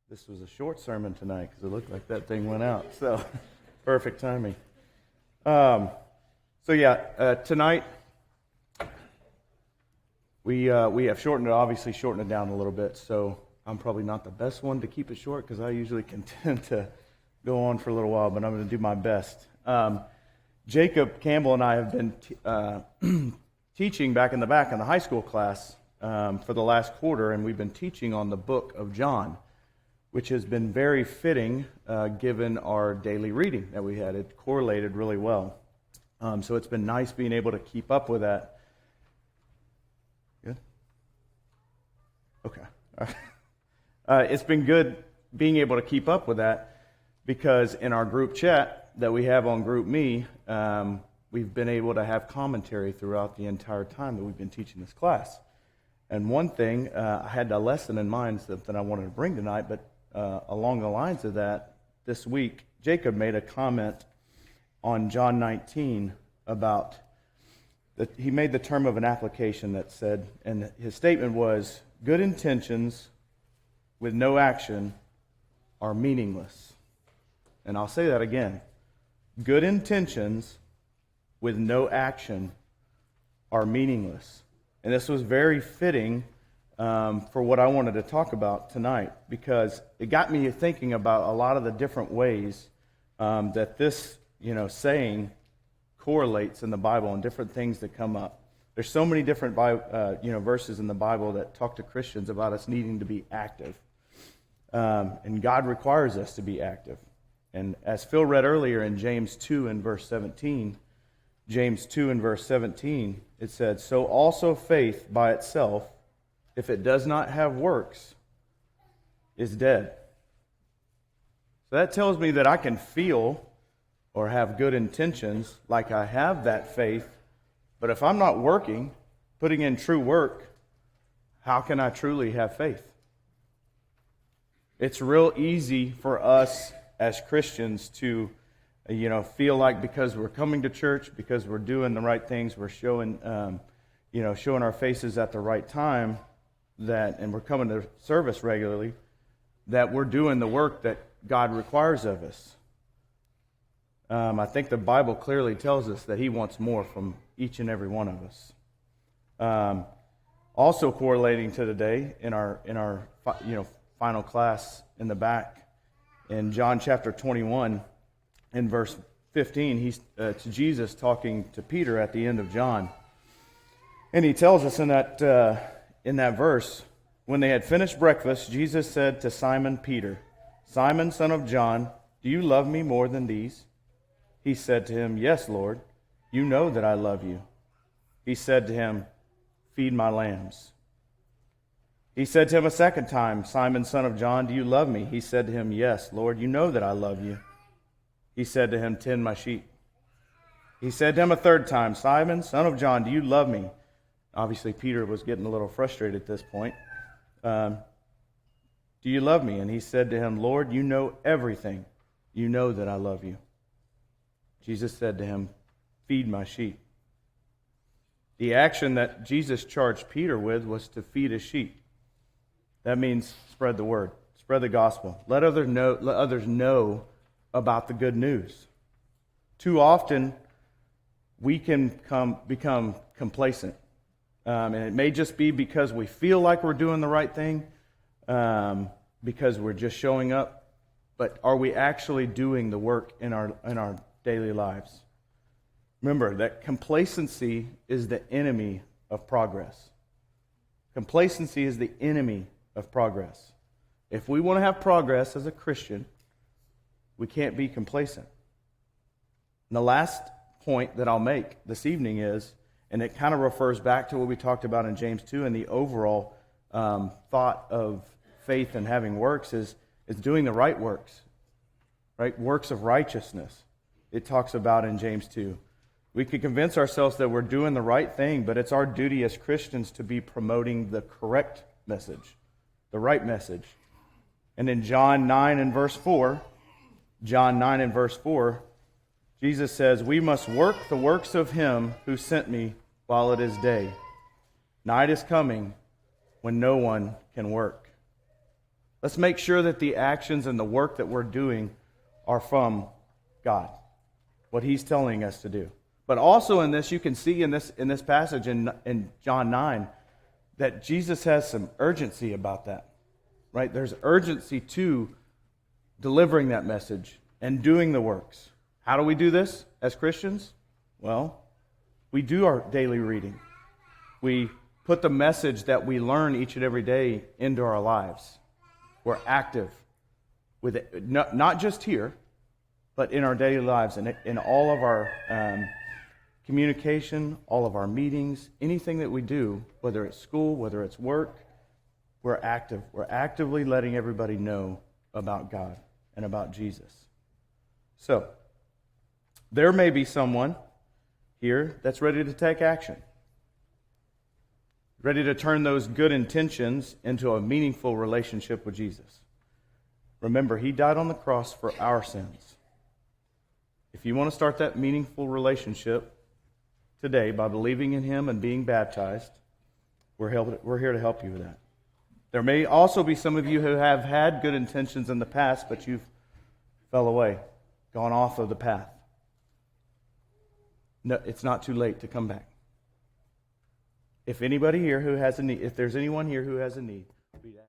This was a short sermon tonight because it looked like that thing went out. So, perfect timing. Tonight we have obviously shortened it down a little bit. So I'm probably not the best one to keep it short because I usually can tend to go on for a little while, but I'm going to do my best. Jacob Campbell and I have been teaching back in the high school class for the last quarter, and we've been teaching on the book of John, which has been very fitting given our daily reading that we had. It correlated really well. So it's been nice being able to keep up with that. Good? Okay. It's been good being able to keep up with that because in our group chat that we have on GroupMe, we've been able to have commentary throughout the entire time that we've been teaching this class. And one thing, I had a lesson in mind that I wanted to bring tonight, but along the lines of that, this week, Jacob made a comment on John 19 about that he made the term of an application that said, and his statement was, good intentions with no action are meaningless. And I'll say that again. Good intentions with no action are meaningless. And this was very fitting for what I wanted to talk about tonight, because it got me thinking about a lot of the different ways that this, saying correlates in the Bible and different things that come up. There's so many different, verses in the Bible that talk to Christians about us needing to be active, and God requires us to be active. And as Phil read earlier in James 2 and verse 17, it said, "So also faith by itself, if it does not have works, is dead." So that tells me that I can feel or have good intentions, like I have that faith, but if I'm not working, putting in true work, how can I truly have faith? It's real easy for us as Christians to feel like because we're coming to church, because we're doing the right things, we're showing our faces at the right time, and we're coming to service regularly, that we're doing the work that God requires of us. I think the Bible clearly tells us that He wants more from each and every one of us. Also correlating to today in our final class in the back, in John chapter 21, in verse 15, he's to Jesus talking to Peter at the end of John, and he tells us in that verse, when they had finished breakfast, Jesus said to Simon Peter, "Simon, son of John, do you love me more than these?" He said to him, "Yes, Lord, you know that I love you." He said to him, "Feed my lambs." He said to him a second time, "Simon, son of John, do you love me?" He said to him, "Yes, Lord, you know that I love you." He said to him, "Tend my sheep." He said to him a third time, "Simon, son of John, do you love me?" Obviously, Peter was getting a little frustrated at this point. "Do you love me?" And he said to him, "Lord, you know everything. You know that I love you." Jesus said to him, "Feed my sheep." The action that Jesus charged Peter with was to feed his sheep. That means spread the word, spread the gospel. Let others know about the good news. Too often, we can become complacent. And it may just be because we feel like we're doing the right thing, because we're just showing up. But are we actually doing the work in our daily lives? Remember that complacency is the enemy of progress. Complacency is the enemy of progress. If we want to have progress as a Christian, we can't be complacent. And the last point that I'll make this evening is, and it kind of refers back to what we talked about in James 2 and the overall thought of faith and having works, is doing the right works, right? Works of righteousness. It talks about in James 2. We could convince ourselves that we're doing the right thing, but it's our duty as Christians to be promoting the correct message, the right message. And in John 9 and verse 4, Jesus says, "We must work the works of Him who sent me while it is day. Night is coming when no one can work." Let's make sure that the actions and the work that we're doing are from God, what He's telling us to do. But also in this, you can see in this passage in John 9 that Jesus has some urgency about that, right? There's urgency to delivering that message and doing the works. How do we do this as Christians? Well, we do our daily reading. We put the message that we learn each and every day into our lives. We're active with it, not just here, but in our daily lives and in all of our communication, all of our meetings, anything that we do, whether it's school, whether it's work, we're active. We're actively letting everybody know about God and about Jesus. So, there may be someone here that's ready to take action, ready to turn those good intentions into a meaningful relationship with Jesus. Remember, He died on the cross for our sins. If you want to start that meaningful relationship today by believing in Him and being baptized, we're here to help you with that. There may also be some of you who have had good intentions in the past, but you've fell away, gone off of the path. No, it's not too late to come back. If anybody here who has a need, if there's anyone here who has a need,